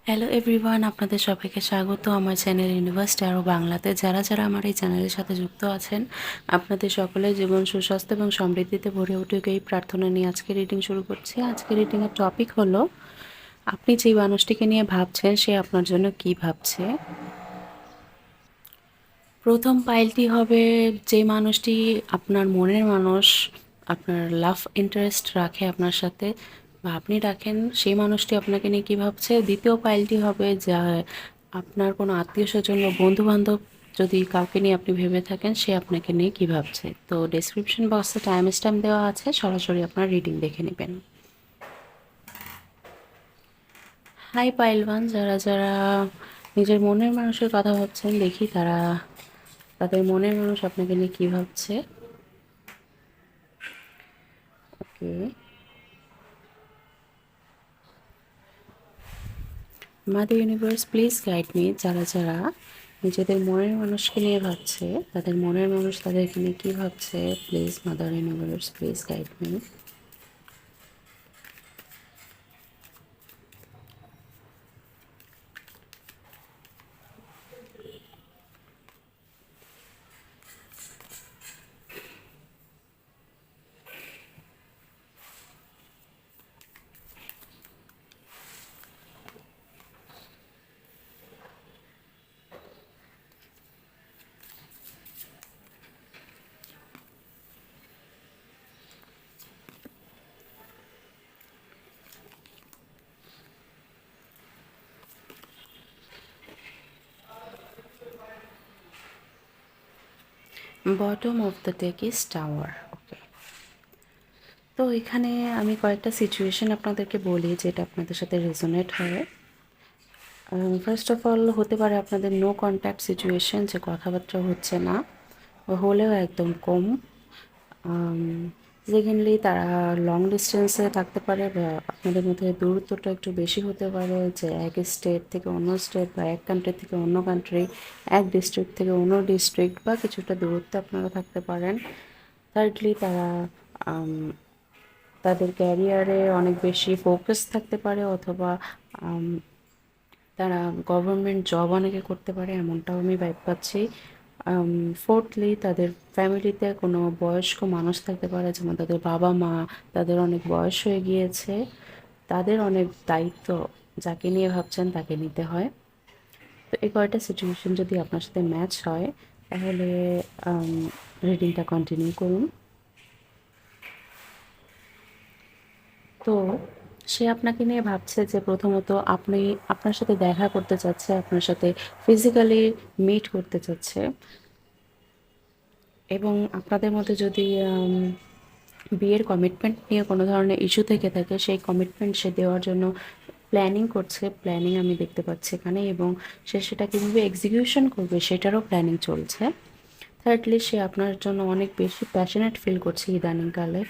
Hello everyone, আপনাদের সবাইকে স্বাগত আমার চ্যানেল ইউনিভার্স ট্যারো বাংলাতে। যারা যারা আমার এই চ্যানেলের সাথে যুক্ত আছেন, আপনাদের সকলের জীবন সুস্বাস্থ্য এবং সমৃদ্ধিতে ভরে উঠুক এই প্রার্থনা নিয়ে আজকে রিডিং শুরু করছি। আজকে রিডিংয়ের টপিক হলো, আপনি যেই মানুষটিকে নিয়ে ভাবছেন সে আপনার জন্য কি ভাবছে। প্রথম পাইলটি হবে, যে মানুষটি আপনার মনের মানুষ, আপনার লাভ ইন্টারেস্ট রাখে আপনার সাথে বা আপনি রাখেন, সেই মানুষটি আপনাকে নিয়ে কী ভাবছে। দ্বিতীয় পাইলটি হবে, যা আপনার কোনো আত্মীয় স্বজন বা বন্ধুবান্ধব যদি কাউকে নিয়ে আপনি ভেবে থাকেন, সে আপনাকে নিয়ে কী ভাবছে। তো ডেসক্রিপশন বক্সে টাইম স্ট্যাম্প দেওয়া আছে, সরাসরি আপনার রিডিং দেখে নেবেন। হাই পাইলওয়ান, যারা যারা নিজের মনের মানুষের কথা ভাবছেন, দেখি তারা তাদের মনের মানুষ আপনাকে নিয়ে কী ভাবছে। Okay, mother universe please guide me. যারা যারা নিজেদের মনের মানুষকে নিয়ে ভাবছে, তাদের মনের মানুষ তাদেরকে নিয়ে কী ভাবছে, please mother universe please guide me. Bottom of the deck is tower. Okay, তো এখানে আমি কয়েকটা সিচুয়েশন আপনাদেরকে বলি যেটা আপনাদের সাথে রেজোনেট হয়। ফার্স্ট অফ অল হতে পারে আপনাদের নো কন্ট্যাক্ট সিচুয়েশন, যে কথাবার্তা হচ্ছে না বা হলেও একদম কম। সেকেন্ডলি তারা লং ডিস্টেন্সে থাকতে পারে বা আপনাদের মধ্যে দূরত্বটা একটু বেশি হতে পারে, যে এক স্টেট থেকে অন্য স্টেট বা এক কান্ট্রি থেকে অন্য কান্ট্রি, এক ডিস্ট্রিক্ট থেকে অন্য ডিস্ট্রিক্ট বা কিছুটা দূরত্বে আপনারা থাকতে পারেন। থার্ডলি তারা তাদের ক্যারিয়ারে অনেক বেশি ফোকাস থাকতে পারে, অথবা তারা গভর্নমেন্ট জব অনেকে করতে পারে, এমনটাও আমি ভাইব পাচ্ছি। ফোর্থলি তাদের ফ্যামিলিতে কোনো বয়স্ক মানুষ থাকতে পারে, যেমন তাদের বাবা মা, তাদের অনেক বয়স হয়ে গিয়েছে, তাদের অনেক দায়িত্ব যাকে নিয়ে ভাবছেন তাকে নিতে হয়। তো এই কয়টা সিচুয়েশন যদি আপনার সাথে ম্যাচ হয়, তাহলে রিডিংটা কন্টিনিউ করুন। তো সে আপনাকে নিয়ে ভাবছে যে প্রথমত আপনি আপনার সাথে দেখা করতে চাচ্ছে, আপনার সাথে ফিজিক্যালি মিট করতে চাচ্ছে, এবং আপনাদের মধ্যে যদি বিয়ের কমিটমেন্ট নিয়ে কোনো ধরনের ইস্যু থেকে থাকে, সেই কমিটমেন্ট সে দেওয়ার জন্য প্ল্যানিং করছে, প্ল্যানিং আমি দেখতে পাচ্ছি এখানে, এবং সে সেটা কীভাবে এক্সিকিউশন করবে সেটারও প্ল্যানিং চলছে। থার্ডলি সে আপনার জন্য অনেক বেশি প্যাশনেট ফিল করছে ইদানিংকালে।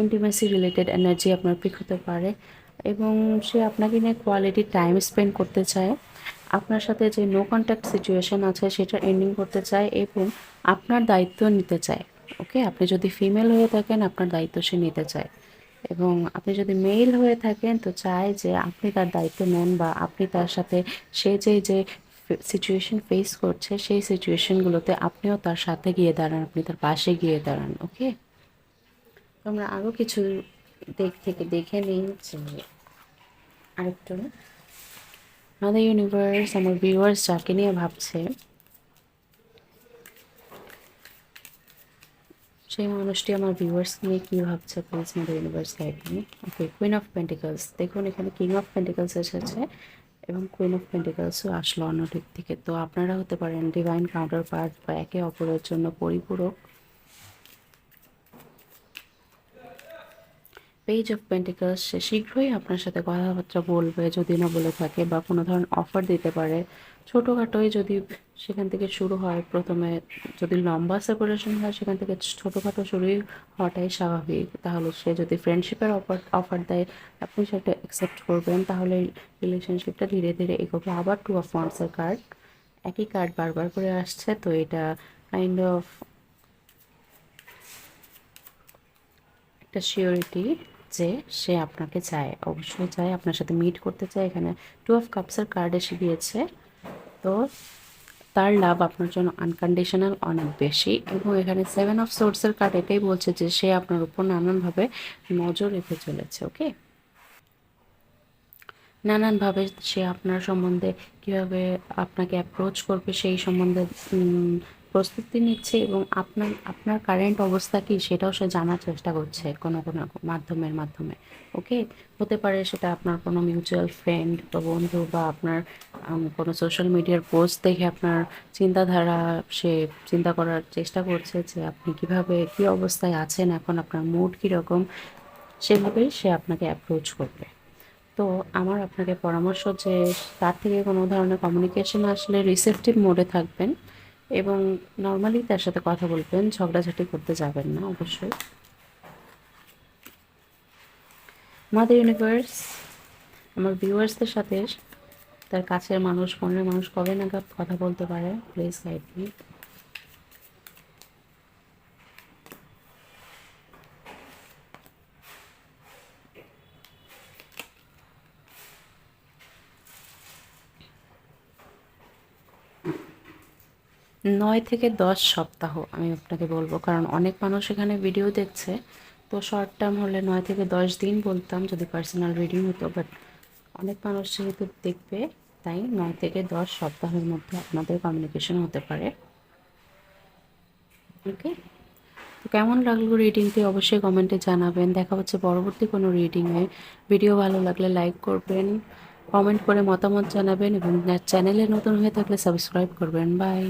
ইন্টিমেসি রিলেটেড এনার্জি আপনার পিক হতে পারে, এবং সে আপনাকে নিয়ে কোয়ালিটি টাইম স্পেন্ড করতে চায়, আপনার সাথে যে নো কন্ট্যাক্ট সিচুয়েশন আছে সেটা এন্ডিং করতে চায়, এবং আপনার দায়িত্ব নিতে চায়। ওকে, আপনি যদি ফিমেল হয়ে থাকেন আপনার দায়িত্ব সে নিতে চায়, এবং আপনি যদি মেল হয়ে থাকেন তো চায় যে আপনি তার দায়িত্ব নেন, বা আপনি তার সাথে সে যে সিচুয়েশন ফেস করছে সেই সিচুয়েশনগুলোতে আপনিও তার সাথে গিয়ে দাঁড়ান, আপনি তার পাশে গিয়ে দাঁড়ান। ওকে, তো আমরা আরও কিছু থেকে দেখে নিই যে আরেকটু আমাদের ইউনিভার্স আমার ভিউয়ার্স যাকে নিয়ে ভাবছে, সেই মানুষটি আমার ভিউয়ার্স নিয়ে কী ভাবছে, প্লিজ আমাদের universe guide me. Okay, queen of pentacles, দেখুন এখানে কিং অফ পেন্টিকলস এসেছে এবং কুইন অফ পেন্টিকলসও আসলো অন্য দিক থেকে। তো আপনারা হতে পারেন ডিভাইন কাউন্টার পার্ট বা একে অপরের জন্য পরিপূরক। পেজ অফ পেন্টিকলস, সে শীঘ্রই আপনার সাথে কথাবার্তা বলবে যদি না বলে থাকে, বা কোনো ধরনের অফার দিতে পারে ছোটোখাটোই, যদি সেখান থেকে শুরু হয়। প্রথমে যদি লম্বা সেপারেশন হয় সেখান থেকে ছোটোখাটো শুরুই হওয়াটাই স্বাভাবিক। তাহলে সে যদি ফ্রেন্ডশিপের অফার দেয় আপনি সেটা অ্যাকসেপ্ট করবেন, তাহলে রিলেশনশিপটা ধীরে ধীরে এগোবে। আবার টু অফ ওয়ান্সের কার্ড, একই কার্ড বারবার করে আসছে, তো এটা কাইন্ড অফ একটা সিওরিটি যে সে আপনাকে চায়, অবশ্যই চায়, আপনার সাথে মিট করতে চায়। এখানে 2 অফ কাপসের কার্ড এসে গিয়েছে। তো তার লাভ আপনার জন্য আনকন্ডিশনাল অনেক বেশি, এবং এখানে 7 অফ সোর্সের কার্ড এটাই বলছে যে সে আপনার উপর নানানভাবে নজর রেখে চলেছে। ওকে, নানানভাবে সে আপনার সম্বন্ধে কীভাবে আপনাকে অ্যাপ্রোচ করবে সেই সম্বন্ধে প্রস্তুতি নিচ্ছে, এবং আপনার আপনার কারেন্ট অবস্থা কী সেটাও সে জানার চেষ্টা করছে কোনো কোনো মাধ্যমে। ওকে, হতে পারে সেটা আপনার কোনো মিউচুয়াল ফ্রেন্ড বা বন্ধু, বা আপনার কোনো সোশ্যাল মিডিয়ার পোস্ট দেখে আপনার চিন্তাধারা সে চিন্তা করার চেষ্টা করছে যে আপনি কীভাবে কী অবস্থায় আছেন এখন, আপনার মুড কীরকম, সেভাবেই সে আপনাকে অ্যাপ্রোচ করবে। তো আমার আপনাকে পরামর্শ যে তার থেকে কোনো ধরনের কমিউনিকেশন আসলে রিসেপটিভ মোডে থাকবেন, এবং নর্মালি তার সাথে কথা বলবেন, ঝগড়াঝাটি করতে যাবেন না অবশ্যই। মাদার ইউনিভার্স আমার ভিউয়ার্সদের সাথে তার কাছের মানুষ, মনের মানুষ কবে নাগাদ কথা বলতে পারে, প্লিজ গাইড মি। 9 থেকে 10 সপ্তাহ আমি আপনাকে বলবো, কারণ অনেক মানুষ এখানে ভিডিও দেখছে। তো শর্ট টার্ম হলে 9 থেকে 10 দিন বলতাম যদি পার্সোনাল রিডিং হতো, বাট অনেক মানুষ যেহেতু দেখবে, তাই 9 থেকে 10 সপ্তাহের মধ্যে আপনাদের কমিউনিকেশন হতে পারে। ওকে, তো কেমন লাগলো রিডিংটি অবশ্যই কমেন্টে জানাবেন। দেখা হচ্ছে পরবর্তী কোনো রিডিংয়ে। ভিডিও ভালো লাগলে লাইক করবেন, কমেন্ট করে মতামত জানাবেন, এবং চ্যানেলে নতুন হয়ে থাকলে সাবস্ক্রাইব করবেন। বাই।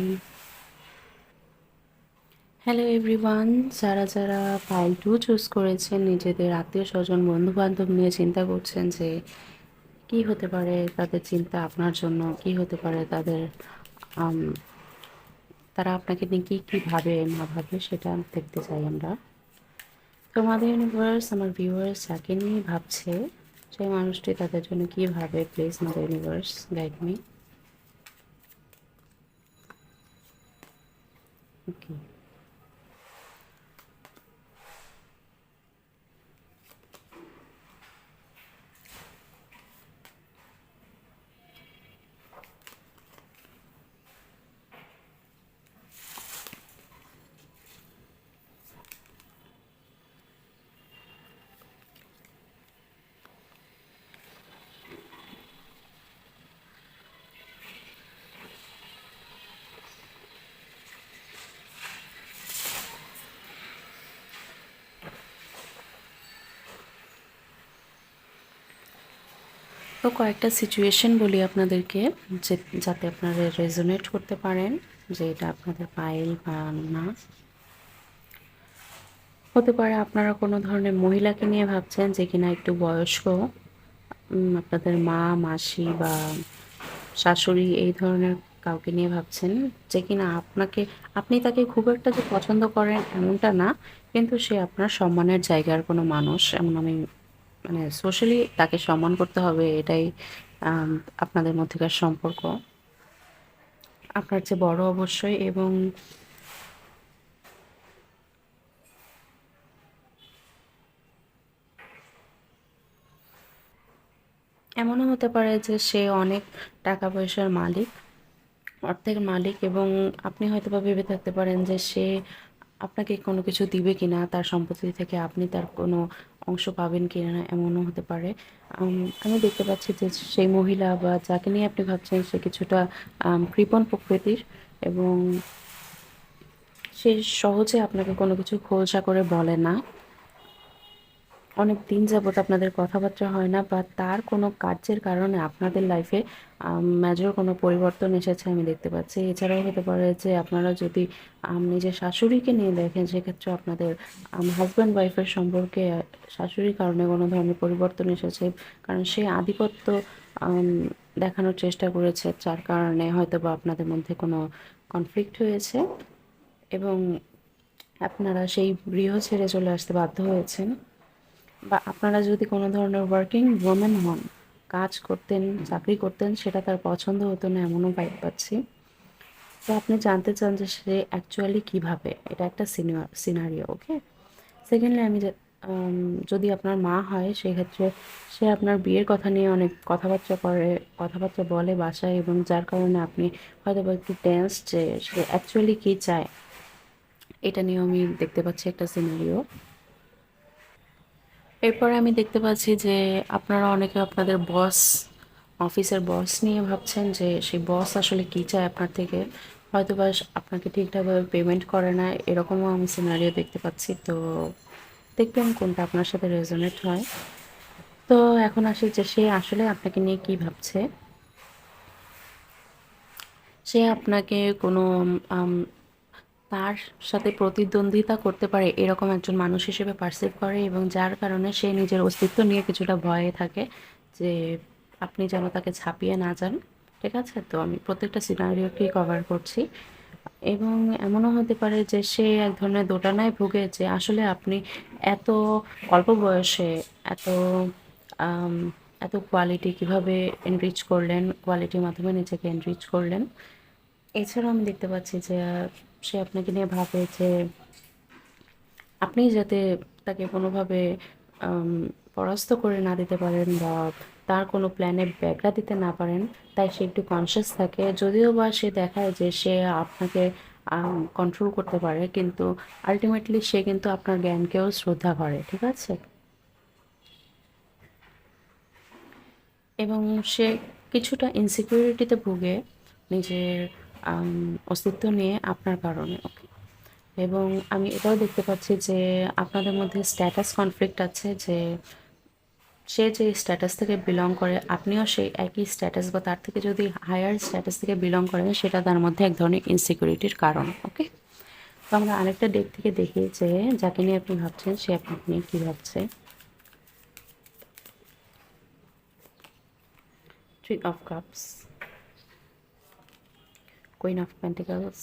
হ্যালো এভরিওয়ান, যারা যারা পাইল 2 চুজ করেছেন, নিজেদের আত্মীয় স্বজন বন্ধু বান্ধব নিয়ে চিন্তা করছেন যে কি হতে পারে তাদের চিন্তা আপনার জন্য, কি হতে পারে তাদের আম, তারা আপনাকে নিয়ে কী কী ভাবে না ভাবে, সেটা দেখতে চাই আমরা। তো আমাদের ইউনিভার্স আমার ভিউয়ার্স যাকে নিয়ে ভাবছে, সেই মানুষটি তাদের জন্য কী ভাবে, প্লিজ আমাদের ইউনিভার্স গাইড মি। ওকে, তো কয়েকটা সিচুয়েশন বলি আপনাদেরকে, যে যাতে আপনারা রেজোনেট করতে পারেন যে এটা আপনাদের পাইল বা না। হতে পারে আপনারা কোনো ধরনের মহিলাকে নিয়ে ভাবছেন যে কিনা একটু বয়স্ক, আপনাদের মা, মাসি বা শাশুড়ি এই ধরনের কাউকে নিয়ে ভাবছেন, যে কিনা আপনি তাকে খুব একটা যে পছন্দ করেন এমনটা না, কিন্তু সে আপনার সম্মানের জায়গার কোনো মানুষ, এমন আমি মানে সোশ্যালি তাকে সম্মান করতে হবে, এটাই আম, আপনাদের মধ্যেকার সম্পর্ক, আপনার চেয়ে বড় অবশ্যই। এবং এমনও হতে পারে যে সে অনেক টাকা পয়সার মালিক, অর্থের মালিক, এবং আপনি হয়তোবা ভেবে থাকতে পারেন যে সে আপনাকে কোনো কিছু দিবে কিনা, তার সম্পত্তি থেকে আপনি তার কোনো অংশ পাবেন কিনা, এমনও হতে পারে। আমি দেখতে পাচ্ছি যে সেই মহিলা বা যাকে নিয়ে আপনি ভাবছেন সে কিছুটা কৃপণ প্রকৃতির, এবং সে সহজে আপনাকে কোনো কিছু খোলসা করে বলে না। অনেক দিন যাবত আপনাদের কথাবার্তা হয় না, বা তার কোনো কার্যের কারণে আপনাদের লাইফে মেজর কোনো পরিবর্তন এসেছে আমি দেখতে পাচ্ছি। এছাড়াও হতে পারে যে আপনারা যদি নিজের শাশুড়িকে নিয়ে দেখেন, সেক্ষেত্রে আপনাদের হাজব্যান্ড ওয়াইফের সম্পর্কে শাশুড়ির কারণে কোনো ধরনের পরিবর্তন এসেছে, কারণ সে আধিপত্য আম, দেখানোর চেষ্টা করেছে, যার কারণে হয়তো বা আপনাদের মধ্যে কোনো কনফ্লিক্ট হয়েছে, এবং আপনারা সেই গৃহ ছেড়ে চলে আসতে বাধ্য হয়েছেন। বা আপনারা যদি কোনো ধরনের ওয়ার্কিং ওমেন হন, কাজ করতেন, চাকরি করতেন, সেটা তার পছন্দ হতো না, এমনও ভাইব পাচ্ছি। তো আপনি জানতে চান যে সে অ্যাকচুয়ালি কীভাবে, এটা একটা সিনারিও। ওকে, সেকেন্ডলি আমি আম যদি আপনার মা হয় সেক্ষেত্রে সে আপনার বিয়ের কথা নিয়ে অনেক কথাবার্তা বলে বাসায়, এবং যার কারণে আপনি হয়তোবা একটু টেন্স যে সে অ্যাকচুয়ালি কী চায়। এটা নিয়েও আমি দেখতে পাচ্ছি একটা সিনারিও। এরপরে আমি দেখতে পাচ্ছি যে আপনারা অনেকে আপনাদের অফিসের বস নিয়ে ভাবছেন যে সেই বস আসলে কী চায় আপনার থেকে। হয়তোবা আপনাকে ঠিকঠাকভাবে পেমেন্ট করে না, এরকমও আমি সিনারিও দেখতে পাচ্ছি। তো দেখবেন কোনটা আপনার সাথে রেজোনেট হয়। তো এখন আসি যে সে আসলে আপনাকে নিয়ে কী ভাবছে। সে আপনাকে কোনো আম তার সাথে প্রতিদ্বন্দ্বিতা করতে পারে এরকম একজন মানুষ হিসেবে পারসিভ করে, এবং যার কারণে সে নিজের অস্তিত্ব নিয়ে কিছুটা ভয়ে থাকে যে আপনি যেন তাকে ছাপিয়ে না যান। ঠিক আছে? তো আমি প্রত্যেকটা সিনারিওকেই কভার করছি, এবং এমনও হতে পারে যে সে এক ধরনের দোটানায় ভোগে যে আসলে আপনি এত অল্প বয়সে এত আম, এত কোয়ালিটি কিভাবে এনরিচ করলেন, কোয়ালিটির মাধ্যমে নিজেকে এনরিচ করলেন। এছাড়াও আমি দেখতে পাচ্ছি যে সে আপনাকে নিয়ে ভাবে যে আপনি যাতে তাকে কোনোভাবে আম পরাস্ত করে না দিতে পারেন, বা তার কোনো প্ল্যানে ব্যাঘাত দিতে না পারেন, তাই সে একটু কনসিয়াস থাকে। যদিও বা সে দেখায় যে সে আপনাকে কন্ট্রোল করতে পারে, কিন্তু আল্টিমেটলি সে কিন্তু আপনার জ্ঞানকেও শ্রদ্ধা করে। ঠিক আছে? এবং সে কিছুটা ইনসিকিউরিটিতে ভুগে নিজের আম অস্তিত্ব নিয়ে আপনার কারণে। ওকে? এবং আমি এটাও দেখতে পাচ্ছি যে আপনাদের মধ্যে স্ট্যাটাস কনফ্লিক্ট আছে, যে সে যে স্ট্যাটাস থেকে বিলং করে আপনিও সেই একই স্ট্যাটাস বা তার থেকে যদি হায়ার স্ট্যাটাস থেকে বিলং করেন, সেটা তার মধ্যে এক ধরনের ইনসিকিউরিটির কারণ। ওকে? তো আমরা আরেকটা দিক থেকে দেখি যে যাকে নিয়ে আপনি ভাবছেন সে আপনাকে নিয়ে কী ভাবছে। Three of cups, queen of pentacles,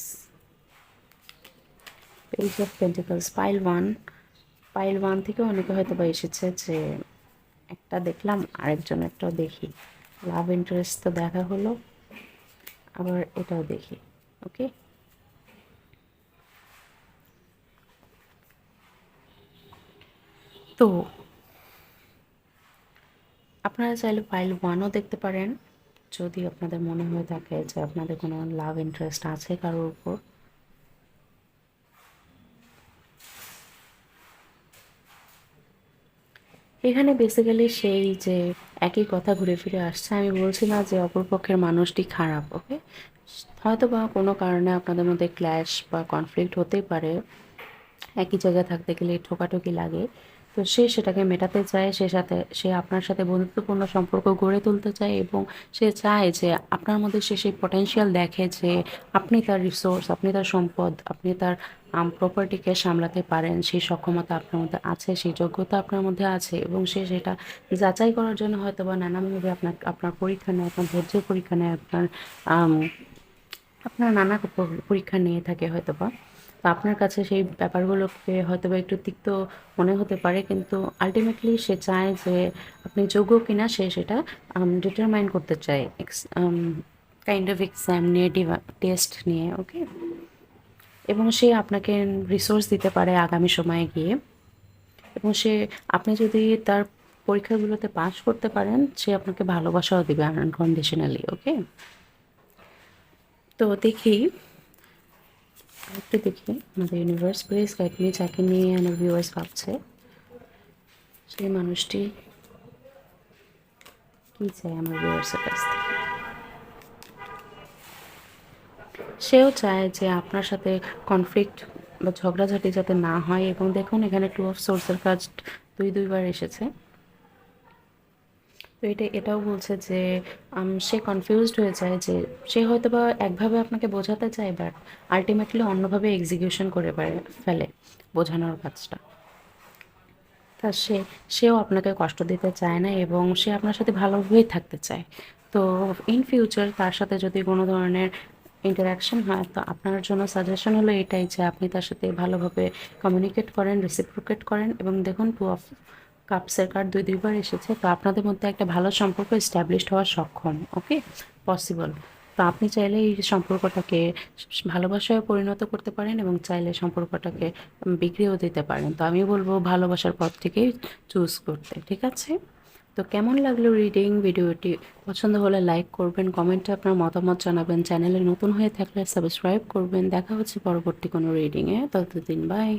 page of pentacles, pile one থেকে অনেকে হয়তো বা এসেছে যে একটা দেখলাম আরেকজনেরটাও দেখি, লাভ ইন্টারেস্ট তো দেখা হলো, আবার এটাও দেখি। ওকে? তো আপনারা চাইলে পাইল ওয়ানও দেখতে পারেন, যদি আপনাদের মনে হয়ে থাকে যে আপনাদের কোনো লাভ ইন্টারেস্ট আছে কারোর উপর। এখানে বেসিক্যালি সেই যে একই কথা ঘুরে ফিরে আসছে। আমি বলছি না যে অপরপক্ষের মানুষটি খারাপ। ওকে? হয়তো বা কোনো কারণে আপনাদের মধ্যে ক্ল্যাশ বা কনফ্লিক্ট হতেই পারে। একই জায়গায় থাকতে গেলে ঠোকাঠুকি লাগে। তো সে সেটাকে মেটাতে চায়। সে আপনার সাথে বন্ধুত্বপূর্ণ সম্পর্ক গড়ে তুলতে চায়, এবং সে চায় যে আপনার মধ্যে সে সেই পটেনশিয়াল দেখে যে আপনি তার রিসোর্স, আপনি তার সম্পদ, আপনি তার প্রপার্টিকে সামলাতে পারেন। সেই সক্ষমতা আপনার মধ্যে আছে, সেই যোগ্যতা আপনার মধ্যে আছে, এবং সে সেটা যাচাই করার জন্য হয়তোবা নানানভাবে আপনার পরীক্ষা নেয়, আপনার ধৈর্যের পরীক্ষা নেয়, আম আপনার নানা পরীক্ষা নিয়ে থাকে হয়তোবা। তো আপনার কাছে সেই ব্যাপারগুলোকে হয়তোবা একটু তিক্ত মনে হতে পারে, কিন্তু আল্টিমেটলি সে চায় যে আপনি যোগ্য কিনা সে সেটা ডিটারমাইন করতে চায় কাইন্ড অফ এক্সাম নিয়ে, টেস্ট নিয়ে। ওকে? এবং সে আপনাকে রিসোর্স দিতে পারে আগামী সময়ে গিয়ে, এবং আপনি যদি তার পরীক্ষাগুলোতে পাস করতে পারেন, সে আপনাকে ভালোবাসাও দিবে আনকন্ডিশনালি। ওকে? তো দেখি, একটু দেখি আমাদের ইউনিভার্স প্লিজ গাইড মি, যাকে নিয়ে আমার ভিউয়ার্স ভাবছে সেই মানুষটি কী চায় আমার ভিউয়ার্সের কাছ থেকে। সেও চায় যে আপনার সাথে কনফ্লিক্ট বা ঝগড়াঝাটি যাতে না হয়, এবং দেখুন এখানে টু অফ সোর্সের কাজ দুইবার এসেছে। তো এটাও বলছে যে সে কনফিউজড হয়ে যায় যে সে হয়তোবা একভাবে আপনাকে বোঝাতে চায়, বাট আল্টিমেটলি অন্যভাবে এক্সিকিউশন করে ফেলে বোঝানোর কাজটা। তা সেও আপনাকে কষ্ট দিতে চায় না, এবং সে আপনার সাথে ভালোভাবেই থাকতে চায়। তো ইন ফিউচার তার সাথে যদি কোনো ধরনের ইন্টারাকশন হয়, তো আপনার জন্য সাজেশন হলো এটাই যে আপনি তার সাথে ভালোভাবে কমিউনিকেট করেন, রেসিপ্রোকেট করেন, এবং দেখুন টু অফ কাপসের কার্ড দুইবার এসেছে। তো আপনাদের মধ্যে একটা ভালো সম্পর্ক এস্টাবলিশড হওয়া সক্ষম। ওকে? পসিবল। তো আপনি চাইলে এই সম্পর্কটাকে ভালোবাসায় পরিণত করতে পারেন এবং চাইলে সম্পর্কটাকে বিগড়েও দিতে পারেন। তো আমি বলবো ভালোবাসার পথ থেকেই চুজ করতে, ঠিক আছে? তো কেমন লাগলো রিডিং ভিডিওটি? পছন্দ হলে লাইক করবেন, কমেন্টে আপনার মতামত জানাবেন, চ্যানেলে নতুন হয়ে থাকলে সাবস্ক্রাইব করবেন। দেখা হচ্ছে পরবর্তী কোনো রিডিংয়ে, ততদিন বাই।